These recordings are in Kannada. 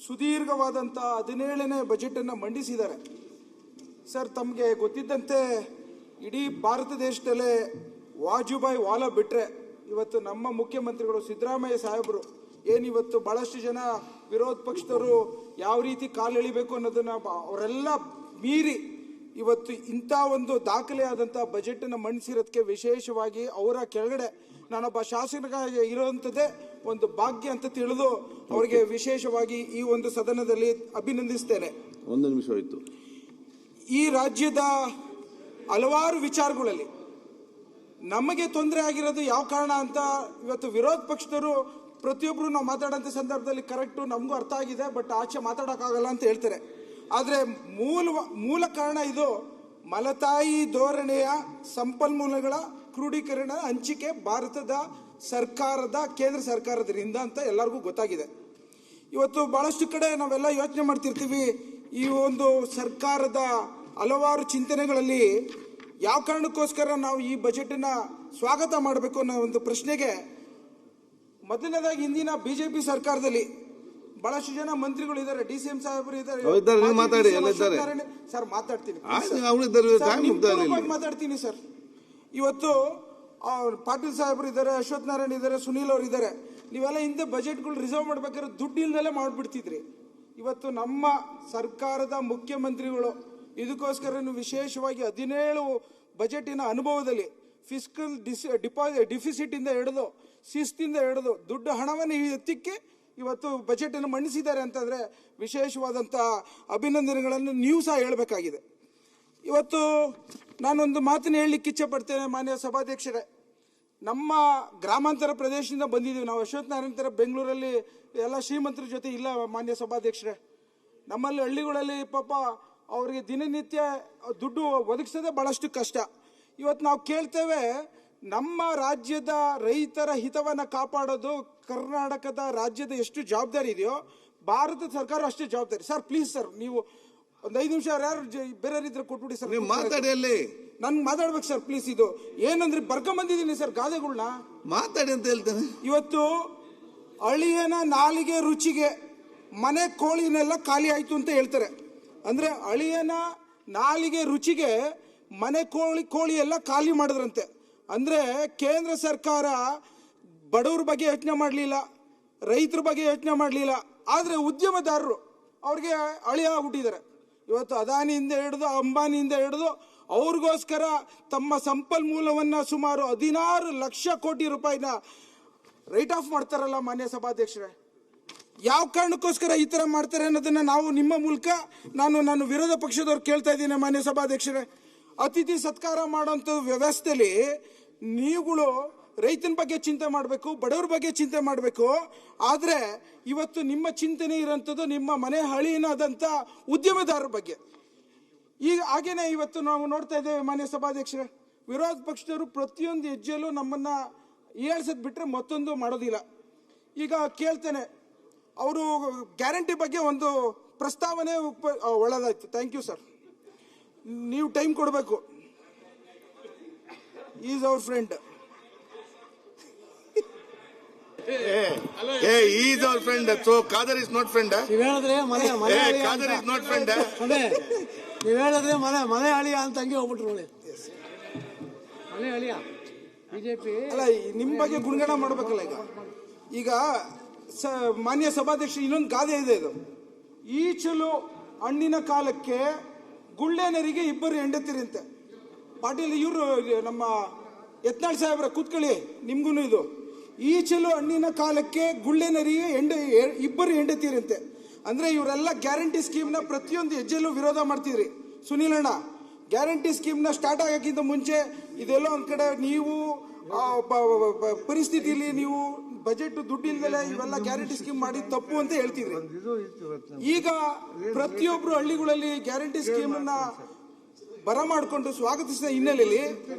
ಸುದೀರ್ಘವಾದಂಥ 17ನೇ ಬಜೆಟನ್ನು ಮಂಡಿಸಿದ್ದಾರೆ. ಸರ್, ತಮಗೆ ಗೊತ್ತಿದ್ದಂತೆ ಇಡೀ ಭಾರತ ದೇಶದಲ್ಲೇ ವಾಜುಭಾಯಿ ವಾಲಾ ಬಿಟ್ಟರೆ ಇವತ್ತು ನಮ್ಮ ಮುಖ್ಯಮಂತ್ರಿಗಳು ಸಿದ್ದರಾಮಯ್ಯ ಸಾಹೇಬರು ಏನಿವತ್ತು ಭಾಳಷ್ಟು ಜನ ವಿರೋಧ ಪಕ್ಷದವರು ಯಾವ ರೀತಿ ಕಾಲೆಳಿಬೇಕು ಅನ್ನೋದನ್ನು ಅವರೆಲ್ಲ ಮೀರಿ ಇವತ್ತು ಇಂಥ ಒಂದು ದಾಖಲೆಯಾದಂಥ ಬಜೆಟನ್ನು ಮಂಡಿಸಿರೋದಕ್ಕೆ ವಿಶೇಷವಾಗಿ ಅವರ ಕೆಳಗಡೆ ನಾನೊಬ್ಬ ಶಾಸಕರಾಗಿ ಇರುವಂಥದ್ದೇ ಒಂದು ಭಾಗ್ಯ ಅಂತ ತಿಳಿದು ಅವರಿಗೆ ವಿಶೇಷವಾಗಿ ಈ ಒಂದು ಸದನದಲ್ಲಿ ಅಭಿನಂದಿಸ್ತೇನೆ. ಒಂದು ನಿಮಿಷ ಆಯಿತು. ಈ ರಾಜ್ಯದ ಹಲವಾರು ವಿಚಾರಗಳಲ್ಲಿ ನಮಗೆ ತೊಂದರೆ ಆಗಿರೋದು ಯಾವ ಕಾರಣ ಅಂತ ಇವತ್ತು ವಿರೋಧ ಪಕ್ಷದವರು ಪ್ರತಿಯೊಬ್ಬರು ನಾವು ಮಾತಾಡೋಂಥ ಸಂದರ್ಭದಲ್ಲಿ ಕರೆಕ್ಟು ನಮಗೂ ಅರ್ಥ ಆಗಿದೆ, ಬಟ್ ಆಚೆ ಮಾತಾಡೋಕ್ಕಾಗಲ್ಲ ಅಂತ ಹೇಳ್ತಾರೆ. ಆದರೆ ಮೂಲ ಕಾರಣ ಇದು ಮಲತಾಯಿ ಧೋರಣೆಯ ಸಂಪನ್ಮೂಲಗಳ ಕ್ರೋಢೀಕರಣ ಹಂಚಿಕೆ ಭಾರತದ ಸರ್ಕಾರದ ಕೇಂದ್ರ ಸರ್ಕಾರದಿಂದ ಅಂತ ಎಲ್ಲರಿಗೂ ಗೊತ್ತಾಗಿದೆ. ಇವತ್ತು ಭಾಳಷ್ಟು ಕಡೆ ನಾವೆಲ್ಲ ಯೋಚನೆ ಮಾಡ್ತಿರ್ತೀವಿ, ಈ ಒಂದು ಸರ್ಕಾರದ ಹಲವಾರು ಚಿಂತನೆಗಳಲ್ಲಿ ಯಾವ ಕಾರಣಕ್ಕೋಸ್ಕರ ನಾವು ಈ ಬಜೆಟನ್ನು ಸ್ವಾಗತ ಮಾಡಬೇಕು ಅನ್ನೋ ಒಂದು ಪ್ರಶ್ನೆಗೆ ಮೊದಲನೇದಾಗಿ ಹಿಂದಿನ ಬಿಜೆಪಿ ಸರ್ಕಾರದಲ್ಲಿ ಬಹಳಷ್ಟು ಜನ ಮಂತ್ರಿಗಳು ಇದ್ದಾರೆ, DCM ಸಾಹೇಬರು ಇದ್ದಾರೆ. ಸರ್ ಮಾತಾಡ್ತೀನಿ ಸರ್. ಇವತ್ತು ಪಾಟೀಲ್ ಸಾಹೇಬರು ಇದ್ದಾರೆ, ಅಶ್ವಥ್ ನಾರಾಯಣ್ ಇದ್ದಾರೆ, ಸುನೀಲ್ ಅವರು ಇದ್ದಾರೆ. ನೀವೆಲ್ಲ ಹಿಂದೆ ಬಜೆಟ್ಗಳು ರಿಸರ್ವ್ ಮಾಡ್ಬೇಕಾದ್ರೆ ದುಡ್ಡು ಇಲ್ದಲ್ಲೇ ಮಾಡ್ಬಿಡ್ತಿದ್ರಿ. ಇವತ್ತು ನಮ್ಮ ಸರ್ಕಾರದ ಮುಖ್ಯಮಂತ್ರಿಗಳು ಇದಕ್ಕೋಸ್ಕರ ವಿಶೇಷವಾಗಿ 17 ಬಜೆಟಿನ ಅನುಭವದಲ್ಲಿ ಫಿಸ್ಕಲ್ ಡಿಫಿಸಿಟ್ ಇಂದ ಹಿಡಿದು ಶಿಸ್ತಿಂದ ಹಿಡಿದು ದುಡ್ಡು ಹಣವನ್ನು ಎತ್ತಿಕ್ಕೆ ಇವತ್ತು ಬಜೆಟನ್ನು ಮಂಡಿಸಿದ್ದಾರೆ ಅಂತಂದರೆ ವಿಶೇಷವಾದಂಥ ಅಭಿನಂದನೆಗಳನ್ನು ನೀವು ಸಹ ಹೇಳಬೇಕಾಗಿದೆ. ಇವತ್ತು ನಾನೊಂದು ಮಾತನ್ನು ಹೇಳಲಿಕ್ಕೆ ಇಚ್ಛೆ ಪಡ್ತೇನೆ. ಮಾನ್ಯ ಸಭಾಧ್ಯಕ್ಷರೇ, ನಮ್ಮ ಗ್ರಾಮಾಂತರ ಪ್ರದೇಶದಿಂದ ಬಂದಿದ್ದೀವಿ ನಾವು. ಅಶ್ವಥ್ ನಾರಾಯಣ್ ಥರ ಬೆಂಗಳೂರಲ್ಲಿ ಎಲ್ಲ ಶ್ರೀಮಂತರ ಜೊತೆ ಇಲ್ಲ ಮಾನ್ಯ ಸಭಾಧ್ಯಕ್ಷರೇ. ನಮ್ಮಲ್ಲಿ ಹಳ್ಳಿಗಳಲ್ಲಿ ಪಾಪ ಅವರಿಗೆ ದಿನನಿತ್ಯ ದುಡ್ಡು ಒದಗಿಸೋದೇ ಭಾಳಷ್ಟು ಕಷ್ಟ. ಇವತ್ತು ನಾವು ಕೇಳ್ತೇವೆ, ನಮ್ಮ ರಾಜ್ಯದ ರೈತರ ಹಿತವನ್ನು ಕಾಪಾಡೋದು ಕರ್ನಾಟಕದ ರಾಜ್ಯದ ಎಷ್ಟು ಜವಾಬ್ದಾರಿ ಇದೆಯೋ ಭಾರತ ಸರ್ಕಾರ ಅಷ್ಟೇ ಜವಾಬ್ದಾರಿ. ಸರ್ ಪ್ಲೀಸ್ ಸರ್, ನೀವು ಒಂದು 5 ನಿಮಿಷ ಯಾರು ಬೇರೆಯವರಿದ್ರೆ ಕೊಟ್ಬಿಡಿ ಸರ್. ಮಾತಾಡಿ, ಅಲ್ಲಿ ನನ್ಗೆ ಮಾತಾಡ್ಬೇಕು ಸರ್ ಪ್ಲೀಸ್. ಇದು ಏನಂದ್ರೆ ಬರ್ಕೊಂಬಂದಿದ್ದೀನಿ ಸರ್ ಗಾದೆಗಳ್ನ, ಮಾತಾಡಿ ಅಂತ ಹೇಳ್ತೇನೆ. ಇವತ್ತು ಅಳಿಯನ ನಾಲಿಗೆ ರುಚಿಗೆ ಮನೆ ಕೋಳಿನೆಲ್ಲ ಖಾಲಿ ಆಯ್ತು ಅಂತ ಹೇಳ್ತಾರೆ. ಅಂದ್ರೆ ಅಳಿಯನ ನಾಲಿಗೆ ರುಚಿಗೆ ಮನೆ ಕೋಳಿ ಎಲ್ಲ ಖಾಲಿ ಮಾಡಿದ್ರಂತೆ. ಅಂದ್ರೆ ಕೇಂದ್ರ ಸರ್ಕಾರ ಬಡವ್ರ ಬಗ್ಗೆ ಯೋಚನೆ ಮಾಡಲಿಲ್ಲ, ರೈತರ ಬಗ್ಗೆ ಯೋಚನೆ ಮಾಡಲಿಲ್ಲ, ಆದರೆ ಉದ್ಯಮದಾರರು ಅವ್ರಿಗೆ ಅಳಿಯ ಆಗ್ಬಿಟ್ಟಿದ್ದಾರೆ. ಇವತ್ತು ಅದಾನಿಯಿಂದ ಹಿಡಿದು ಅಂಬಾನಿಯಿಂದ ಹಿಡಿದು ಅವ್ರಿಗೋಸ್ಕರ ತಮ್ಮ ಸಂಪನ್ಮೂಲವನ್ನು ಸುಮಾರು 16 ಲಕ್ಷ ಕೋಟಿ ರೂಪಾಯಿನ ರೈಟ್ ಆಫ್ ಮಾಡ್ತಾರಲ್ಲ ಮಾನ್ಯ ಸಭಾಧ್ಯಕ್ಷರೇ. ಯಾವ ಕಾರಣಕ್ಕೋಸ್ಕರ ಈ ಥರ ಮಾಡ್ತಾರೆ ಅನ್ನೋದನ್ನು ನಾವು ನಿಮ್ಮ ಮೂಲಕ ನಾನು ವಿರೋಧ ಪಕ್ಷದವ್ರು ಕೇಳ್ತಾ ಇದ್ದೀನಿ ಮಾನ್ಯ ಸಭಾಧ್ಯಕ್ಷರೇ. ಅತಿಥಿ ಸತ್ಕಾರ ಮಾಡೋಂಥ ವ್ಯವಸ್ಥೆಯಲ್ಲಿ ನೀವುಗಳು ರೈತನ ಬಗ್ಗೆ ಚಿಂತೆ ಮಾಡಬೇಕು, ಬಡವ್ರ ಬಗ್ಗೆ ಚಿಂತೆ ಮಾಡಬೇಕು. ಆದರೆ ಇವತ್ತು ನಿಮ್ಮ ಚಿಂತನೆ ಇರೋಂಥದ್ದು ನಿಮ್ಮ ಮನೆ ಹಳಿನಾದಂಥ ಉದ್ಯಮದಾರರ ಬಗ್ಗೆ. ಈಗ ಹಾಗೇನೆ ಇವತ್ತು ನಾವು ನೋಡ್ತಾ ಇದ್ದೇವೆ ಮಾನ್ಯ ಸಭಾಧ್ಯಕ್ಷರೇ, ವಿರೋಧ ಪಕ್ಷದವರು ಪ್ರತಿಯೊಂದು ಹೆಜ್ಜೆಯಲ್ಲೂ ನಮ್ಮನ್ನು ಏಳ್ಸೋದು ಬಿಟ್ಟರೆ ಮತ್ತೊಂದು ಮಾಡೋದಿಲ್ಲ. ಈಗ ಕೇಳ್ತೇನೆ, ಅವರು ಗ್ಯಾರಂಟಿ ಬಗ್ಗೆ ಒಂದು ಪ್ರಸ್ತಾವನೆ ಒಳ್ಳೆದಾಯ್ತು, ಥ್ಯಾಂಕ್ ಯು ಸರ್. ನೀವು ಟೈಮ್ ಕೊಡಬೇಕು. Is our friend. Is our friend. So Khader is not friend. ನೀವು ಹೇಳಿದ್ರೆ ಖಾದರ್ ಇಸ್ ನಾಟ್ ಫ್ರೆಂಡ್. ನೀವು ಹೇಳಿದ್ರೆ ಮನೆ ಅಳಿಯ ಅಂತ ಹಂಗೆ ಹೋಗ್ಬಿಟ್ರು. ಮನೆ ಅಳಿಯ ಬಿಜೆಪಿ ಅಲ್ಲ, ನಿಮ್ಮ ಬಗ್ಗೆ ಗುಣಗಾನ ಮಾಡ್ಬೇಕಲ್ಲ. ಈಗ ಮಾನ್ಯ ಸಭಾಧ್ಯಕ್ಷ ಇನ್ನೊಂದು ಗಾದೆ ಇದೆ. ಇದು ಈಚಲು ಹಣ್ಣಿನ ಕಾಲಕ್ಕೆ ಗುಳ್ಳೆನರಿಗೆ 2 ಹೆಂಡತಿರಂತೆ. ಪಾಟೀಲ್ ಇವರು ನಮ್ಮ ಯತ್ನಾಳ್ ಸಾಹೇಬ್ರ ಕೂತ್ಕೊಳ್ಳಿ, ನಿಮ್ಗೂ ಇದು. ಈಚಲು ಹಣ್ಣಿನ ಕಾಲಕ್ಕೆ ಗುಳ್ಳೆನರಿಗೆ 2 ಹೆಂಡತಿರಂತೆ. ಅಂದ್ರೆ ಇವರೆಲ್ಲ ಗ್ಯಾರಂಟಿ ಸ್ಕೀಮ್ನ ಪ್ರತಿಯೊಂದು ಹೆಜ್ಜೆಲ್ಲೂ ವಿರೋಧ ಮಾಡ್ತಿದ್ರಿ. ಸುನೀಲ್ ಅಣ್ಣ, ಗ್ಯಾರಂಟಿ ಸ್ಕೀಮ್ನ ಸ್ಟಾರ್ಟ್ ಆಗೋಕ್ಕಿಂತ ಮುಂಚೆ ಇದೆಲ್ಲೋ ಒಂದ್ ಕಡೆ ನೀವು ಪರಿಸ್ಥಿತಿಯಲ್ಲಿ ನೀವು ಬಜೆಟ್ ದುಡ್ಡು ಇಲ್ದಲೆ ಇವೆಲ್ಲ ಗ್ಯಾರಂಟಿ ಸ್ಕೀಮ್ ಮಾಡಿ ತಪ್ಪು ಅಂತ ಹೇಳ್ತಿದ್ರಿ. ಈಗ ಪ್ರತಿಯೊಬ್ರು ಹಳ್ಳಿಗಳಲ್ಲಿ ಗ್ಯಾರಂಟಿ ಸ್ಕೀಮ್ ಅನ್ನ ಬರ ಮಾಡಿಕೊಂಡು ಸ್ವಾಗತಿಸಿದ ಹಿನ್ನೆಲೆಯಲ್ಲಿ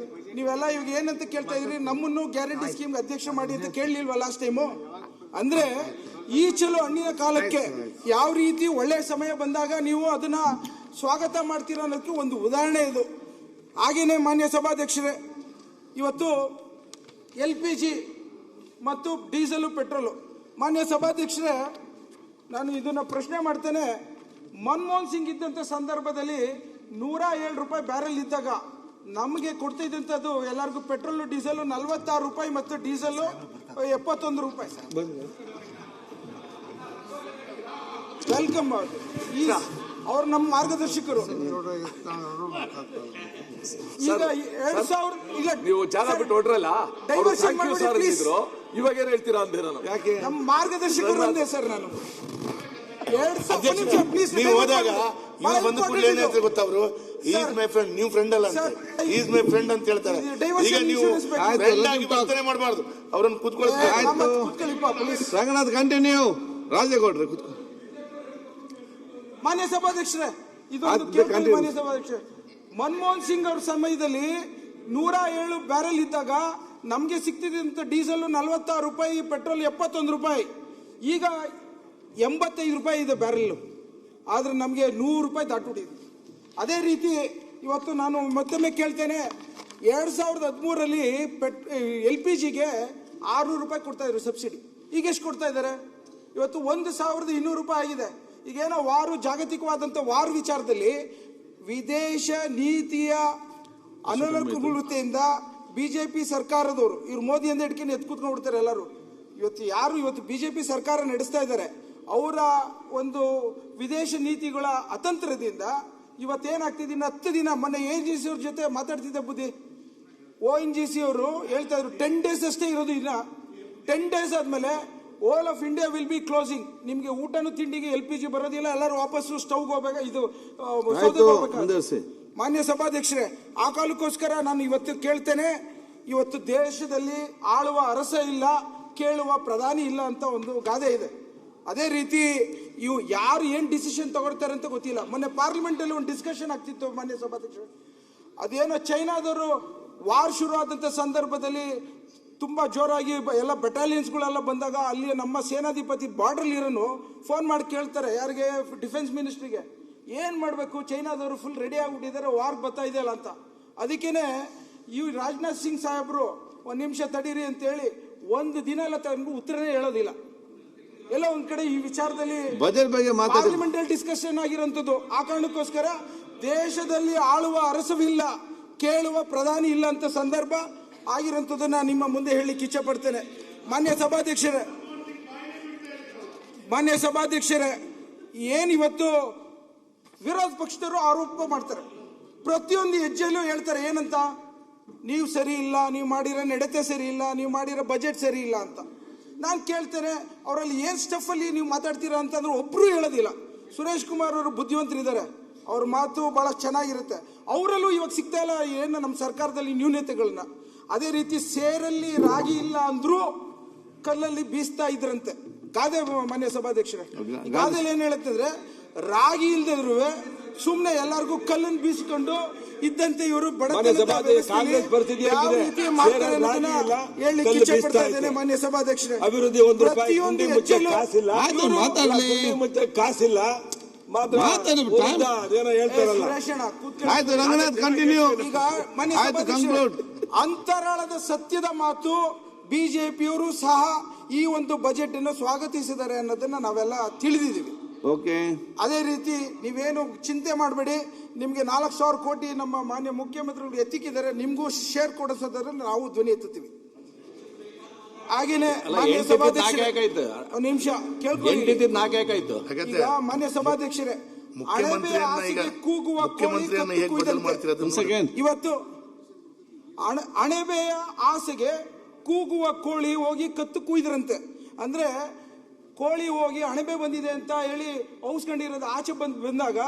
ನೀವೆಲ್ಲ ಇವಾಗ ಏನಂತ ಕೇಳ್ತಾ ಇದ್ರಿ, ನಮ್ಮನ್ನು ಗ್ಯಾರಂಟಿ ಸ್ಕೀಮ್ ಅಧ್ಯಕ್ಷ ಮಾಡಿ ಅಂತ ಕೇಳಲಿಲ್ವಾ ಲಾಸ್ಟ್ ಟೈಮು? ಅಂದ್ರೆ ಈ ಚಲೋ ಹಣ್ಣಿನ ಕಾಲಕ್ಕೆ ಯಾವ ರೀತಿ ಒಳ್ಳೆ ಸಮಯ ಬಂದಾಗ ನೀವು ಅದನ್ನ ಸ್ವಾಗತ ಮಾಡ್ತೀರಾ ಅನ್ನೋದಕ್ಕೆ ಒಂದು ಉದಾಹರಣೆ ಇದು. ಹಾಗೇನೆ ಮಾನ್ಯ ಸಭಾಧ್ಯಕ್ಷರೇ, ಇವತ್ತು LPG ಮತ್ತು ಡೀಸೆಲು ಪೆಟ್ರೋಲು, ಮಾನ್ಯ ಸಭಾಧ್ಯಕ್ಷರೇ ನಾನು ಇದನ್ನ ಪ್ರಶ್ನೆ ಮಾಡ್ತೇನೆ. ಮನಮೋಹನ್ ಸಿಂಗ್ ಇದ್ದಂಥ ಸಂದರ್ಭದಲ್ಲಿ 107 ರೂಪಾಯಿ ಬ್ಯಾರೆಲ್ ಇದ್ದಾಗ ನಮಗೆ ಕೊಡ್ತಾ ಇದ್ದಂಥದ್ದು ಎಲ್ಲರಿಗೂ ಪೆಟ್ರೋಲ್ ಡೀಸೆಲ್ 46 ರೂಪಾಯಿ ಮತ್ತು ಡೀಸೆಲ್ 71 ರೂಪಾಯಿ. ವೆಲ್ಕಮ್ ಅವ್ರು ನಮ್ಮ ಮಾರ್ಗದರ್ಶಕರು. ಈಗ 2000 ಈಗ ನೀವು ಜಾಗ ಬಿಟ್ಟು ಹೊಡ್ರಲ್ಲ, ಡೈವರ್ಷನ್ ಮಾಡಿ ಇವಾಗ ಏನ್ ಹೇಳ್ತೀರಾ ಅಂದೆ ನಾನು. ಯಾಕೆ ನಮ್ಮ ಮಾರ್ಗದರ್ಶಕರು ಅಂದೆ ಸರ್ ನಾನು. ನೀವು ಹೋದಾಗ ಇವ್ರು ಬಂದ ಕೂಡಲೇ ಏನ್ ಹೇಳ್ತಾರೆ ಗೊತ್ತಾ, ಅವರು ಈಸ್ ಮೈ ಫ್ರೆಂಡ್, ನೀವು ಫ್ರೆಂಡ್ ಅಲ್ಲ ಅಂತ, ಈಸ್ ಮೈ ಫ್ರೆಂಡ್ ಅಂತ ಹೇಳ್ತಾರೆ. ಈಗ ನೀವು ಫ್ರೆಂಡ್ ಆಗಿ ವರ್ತನೆ ಮಾಡಬಾರ್ದು, ಅವರನ್ನು ಕೂತ್ಕೊಳ್ಳಿ. ರಂಗನಾಥ್ ಕಂಟಿನ್ಯೂ. ರಾಜೇಗೌಡ್ರೆ ಕೂತ್ಕೊ. ಮಾನ್ಯ ಸಭಾಧ್ಯಕ್ಷರೇ, ಇದು ಮಾನ್ಯ ಸಭಾಧ್ಯಕ್ಷರೇ, ಮನಮೋಹನ್ ಸಿಂಗ್ ಅವ್ರ ಸಮಯದಲ್ಲಿ 107 ಬ್ಯಾರೆಲ್ ಇದ್ದಾಗ ನಮ್ಗೆ ಸಿಗ್ತಿದ್ದಂತ ಡೀಸೆಲ್ 46 ರೂಪಾಯಿ, ಪೆಟ್ರೋಲ್ 71 ರೂಪಾಯಿ. ಈಗ 85 ರೂಪಾಯಿ ಇದೆ ಬ್ಯಾರೆಲ್. ಆದ್ರೆ ನಮಗೆ 100 ರೂಪಾಯಿ ದಾಟುಬಿಟ್ಟಿದೆ. ಅದೇ ರೀತಿ ಇವತ್ತು ನಾನು ಮತ್ತೊಮ್ಮೆ ಕೇಳ್ತೇನೆ, 2013ರಲ್ಲಿ LPGಗೆ 600 ರೂಪಾಯಿ ಕೊಡ್ತಾ ಇದ್ರು ಸಬ್ಸಿಡಿ. ಈಗ ಎಷ್ಟು ಕೊಡ್ತಾ ಇದ್ದಾರೆ? ಇವತ್ತು 1200 ರೂಪಾಯಿ ಆಗಿದೆ. ಈಗೇನೋ ಜಾಗತಿಕವಾದಂಥ ವಾರ್ ವಿಚಾರದಲ್ಲಿ ವಿದೇಶ ನೀತಿಯ ಅನುಕೂಲತೆಯಿಂದ ಬಿಜೆಪಿ ಸರ್ಕಾರದವರು, ಇವ್ರು ಮೋದಿ ಅಂತ ಹಿಡ್ಕೊಂಡು ಎದ್ದು ಕೂತ್ಕೊಂಡು ಬಿಡ್ತಾರೆ ಎಲ್ಲರೂ. ಇವತ್ತು ಬಿಜೆಪಿ ಸರ್ಕಾರ ನಡೆಸ್ತಾ ಇದ್ದಾರೆ, ಅವರ ಒಂದು ವಿದೇಶ ನೀತಿಗಳ ಅತಂತ್ರದಿಂದ ಇವತ್ತೇನಾಗ್ತಿದೆ, 10 ದಿನ ಮೊನ್ನೆ ONGC ಅವ್ರ ಜೊತೆ ಮಾತಾಡ್ತಿದ್ದೆ ಬುದ್ಧಿ. ONGC ಅವರು ಹೇಳ್ತಾ ಇದ್ರು 10 ಡೇಸ್ ಅಷ್ಟೇ ಇರೋದು. ಇನ್ನ 10 ಡೇಸ್ ಆದ್ಮೇಲೆ all of India will be closing. ನಿಮ್ಗೆ ಊಟನು ತಿಂಡಿಗೆ LPG ಬರೋದಿಲ್ಲ, ಎಲ್ಲರೂ ವಾಪಸ್ಸು ಸ್ಟವ್ಗೆ ಹೋಗ್ಬೇಕು. ಇದು ಮಾನ್ಯ ಸಭಾಧ್ಯಕ್ಷರೇ, ಆ ಕಾಲಕ್ಕೋಸ್ಕರ ನಾನು ಇವತ್ತು ಕೇಳ್ತೇನೆ, ಇವತ್ತು ದೇಶದಲ್ಲಿ ಆಳುವ ಅರಸ ಇಲ್ಲ, ಕೇಳುವ ಪ್ರಧಾನಿ ಇಲ್ಲ ಅಂತ ಒಂದು ಗಾದೆ ಇದೆ. ಅದೇ ರೀತಿ ಇವು ಯಾರು ಏನ್ ಡಿಸಿಷನ್ ತಗೊಳ್ತಾರೆ ಅಂತ ಗೊತ್ತಿಲ್ಲ. ಮೊನ್ನೆ ಪಾರ್ಲಿಮೆಂಟ್ ಅಲ್ಲಿ ಒಂದು ಡಿಸ್ಕಷನ್ ಆಗ್ತಿತ್ತು ಮಾನ್ಯ ಸಭಾಧ್ಯಕ್ಷರೇ. ಅದೇನೋ ಚೈನಾದವರು ವಾರ್ ಶುರು ಆದಂತ ಸಂದರ್ಭದಲ್ಲಿ ತುಂಬಾ ಜೋರಾಗಿ ಎಲ್ಲ ಬೆಟಾಲಿಯನ್ಸ್ಗಳೆಲ್ಲ ಬಂದಾಗ ಅಲ್ಲಿ ನಮ್ಮ ಸೇನಾಧಿಪತಿ ಬಾರ್ಡರ್ ಇರೋನು ಫೋನ್ ಮಾಡಿ ಕೇಳ್ತಾರೆ, ಯಾರಿಗೆ? ಡಿಫೆನ್ಸ್ ಮಿನಿಸ್ಟ್ರಿಗೆ, ಏನ್ ಮಾಡಬೇಕು, ಚೈನಾದವರು ಫುಲ್ ರೆಡಿ ಆಗಿಬಿಟ್ಟಿದ್ದಾರೆ, ವಾರ್ ಬರ್ತಾ ಇದೆಯಲ್ಲ ಅಂತ. ಅದಕ್ಕೇನೆ ಈ ರಾಜನಾಥ್ ಸಿಂಗ್ ಸಾಹೇಬರು 1 ನಿಮಿಷ ತಡೀರಿ ಅಂತೇಳಿ 1 ದಿನ ಎಲ್ಲ ತನಗೂ ಉತ್ತರನೇ ಹೇಳೋದಿಲ್ಲ. ಎಲ್ಲ ಒಂದ್ ಕಡೆ ಈ ವಿಚಾರದಲ್ಲಿ ಬಜೆಟ್ ಬಗ್ಗೆ ಪಾರ್ಲಿಮೆಂಟ್ ಅಲ್ಲಿ ಡಿಸ್ಕಷನ್ ಆಗಿರೋಂಥದ್ದು. ಆ ಕಾರಣಕ್ಕೋಸ್ಕರ ದೇಶದಲ್ಲಿ ಆಳುವ ಅರಸವಿಲ್ಲ, ಕೇಳುವ ಪ್ರಧಾನಿ ಇಲ್ಲ ಅಂತ ಸಂದರ್ಭ ಆಗಿರೋಂಥದ್ದನ್ನ ನಿಮ್ಮ ಮುಂದೆ ಹೇಳಲಿಕ್ಕೆ ಇಚ್ಛೆ ಪಡ್ತೇನೆ. ಮಾನ್ಯ ಸಭಾಧ್ಯಕ್ಷರೇ, ಏನಿವತ್ತು ವಿರೋಧ ಪಕ್ಷದವರು ಆರೋಪ ಮಾಡ್ತಾರೆ, ಪ್ರತಿಯೊಂದು ಹೆಜ್ಜೆಯಲ್ಲೂ ಹೇಳ್ತಾರೆ ಏನಂತ, ನೀವು ಸರಿ ಇಲ್ಲ, ನೀವು ಮಾಡಿರೋ ನಡತೆ ಸರಿ ಇಲ್ಲ, ನೀವು ಮಾಡಿರೋ ಬಜೆಟ್ ಸರಿ ಇಲ್ಲ ಅಂತ. ನಾನು ಕೇಳ್ತೇನೆ, ಅವರಲ್ಲಿ ಏನ್ ಸ್ಟಫ್ ಅಲ್ಲಿ ನೀವು ಮಾತಾಡ್ತೀರಾ ಅಂತಂದ್ರೆ ಒಬ್ರು ಹೇಳೋದಿಲ್ಲ. ಸುರೇಶ್ ಕುಮಾರ್ ಅವರು ಬುದ್ಧಿವಂತರಿದ್ದಾರೆ, ಅವ್ರ ಮಾತು ಬಹಳ ಚೆನ್ನಾಗಿರುತ್ತೆ. ಅವರಲ್ಲೂ ಇವಾಗ ಸಿಗ್ತಾ ಇಲ್ಲ ಏನು ನಮ್ಮ ಸರ್ಕಾರದಲ್ಲಿ ನ್ಯೂನತೆಗಳನ್ನ. ಅದೇ ರೀತಿ ಸೇರಲ್ಲಿ ರಾಗಿ ಇಲ್ಲ ಅಂದ್ರೂ ಕಲ್ಲಲ್ಲಿ ಬೀಸ್ತಾ ಇದ್ರಂತೆ ಗಾದೆ. ಮಾನ್ಯ ಸಭಾಧ್ಯಕ್ಷರೇ, ಗಾದೆಯಲ್ಲಿ ಏನ್ ಹೇಳುತ್ತಂದ್ರೆ, ರಾಗಿ ಇಲ್ದಿದ್ರು ಸುಮ್ನೆ ಎಲ್ಲರಿಗೂ ಕಲ್ಲನ್ನು ಬೀಸಿಕೊಂಡು ಇದ್ದಂತೆ ಇವರು ಮಾನ್ಯ ಸಭಾಧ್ಯಕ್ಷರೇ, ಅಭಿವೃದ್ಧಿ 1 ರೂಪಾಯಿ ಕಾಸಿಲ್ಲ ಅಂತರಾಳದ ಸತ್ಯದ ಮಾತು. ಬಿಜೆಪಿಯವರು ಸಹ ಈ ಒಂದು ಬಜೆಟ್ ಅನ್ನು ಸ್ವಾಗತಿಸಿದ್ದಾರೆ ಅನ್ನೋದನ್ನ ನಾವೆಲ್ಲ ತಿಳಿದಿದ್ದೀವಿ. ಅದೇ ರೀತಿ ನೀವೇನು ಚಿಂತೆ ಮಾಡಬೇಡಿ, ನಿಮ್ಗೆ 4,000 ಕೋಟಿ ನಮ್ಮ ಮಾನ್ಯ ಮುಖ್ಯಮಂತ್ರಿಗಳು ಎತ್ತಿಕ್ಕಿದ್ದಾರೆ, ನಿಮ್ಗೂ ಶೇರ್ ಕೊಡಿಸೋದ್ರ ನಾವು ಧ್ವನಿ ಎತ್ತುತ್ತೀವಿ. ಹಾಗೇನೆ ಮಾನ್ಯ ಸಭಾಧ್ಯಕ್ಷರೇ, ಒಂದು ನಿಮಿಷ ಕೇಳ್ಕೊಳ್ಳಿ. ಈಗ ಮಾನ್ಯ ಸಭಾಧ್ಯಕ್ಷರೇ, ಕೂಗುವ ಇವತ್ತು ಅಣೆಬೆಯ ಆಸೆಗೆ ಕೂಗುವ ಕೋಳಿ ಹೋಗಿ ಕತ್ತು ಕುಯ್ದ್ರಂತೆ. ಅಂದ್ರೆ ಕೋಳಿ ಹೋಗಿ ಅಣೆಬೆ ಬಂದಿದೆ ಅಂತ ಹೇಳಿ ಔಸ್ಕೊಂಡಿರೋದು ಆಚೆ ಬಂದಾಗ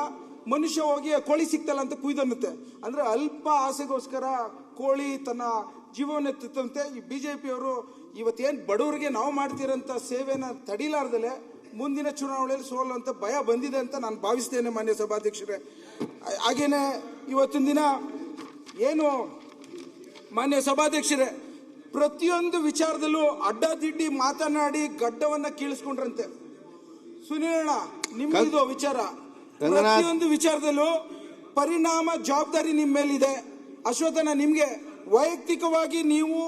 ಮನುಷ್ಯ ಹೋಗಿ ಕೋಳಿ ಸಿಕ್ತಲ್ಲ ಅಂತ ಕುಯ್ದನ್ನುತ್ತೆ. ಅಂದ್ರೆ ಅಲ್ಪ ಆಸೆಗೋಸ್ಕರ ಕೋಳಿ ತನ್ನ ಜೀವವನ್ನೆತ್ತಂತೆ. ಈ ಬಿಜೆಪಿಯವರು ಇವತ್ತೇನು ಬಡವರಿಗೆ ನಾವು ಮಾಡ್ತಿರೋಂಥ ಸೇವೆನ ತಡಿಲಾರ್ದಲೆ ಮುಂದಿನ ಚುನಾವಣೆಯಲ್ಲಿ ಸೋಲುವಂತ ಭಯ ಬಂದಿದೆ ಅಂತ ನಾನು ಭಾವಿಸ್ತೇನೆ ಮಾನ್ಯ ಸಭಾಧ್ಯಕ್ಷರೇ. ಹಾಗೇನೆ ಇವತ್ತಿನ ದಿನ ಏನು ಮಾನ್ಯ ಸಭಾಧ್ಯಕ್ಷರೇ, ಪ್ರತಿಯೊಂದು ವಿಚಾರದಲ್ಲೂ ಅಡ್ಡದಿಡ್ಡಿ ಮಾತನಾಡಿ ಗಡ್ಡವನ್ನ ಕೀಳಿಸ್ಕೊಂಡ್ರಂತೆ. ಸುನೀಲಣ್ಣ, ನಿಮ್ದು ವಿಚಾರ, ಪ್ರತಿಯೊಂದು ವಿಚಾರದಲ್ಲೂ ಪರಿಣಾಮ ಜವಾಬ್ದಾರಿ ನಿಮ್ಮ ಮೇಲಿದೆ. ಅಶ್ವತ್ಥನ, ನಿಮ್ಗೆ ವೈಯಕ್ತಿಕವಾಗಿ ನೀವು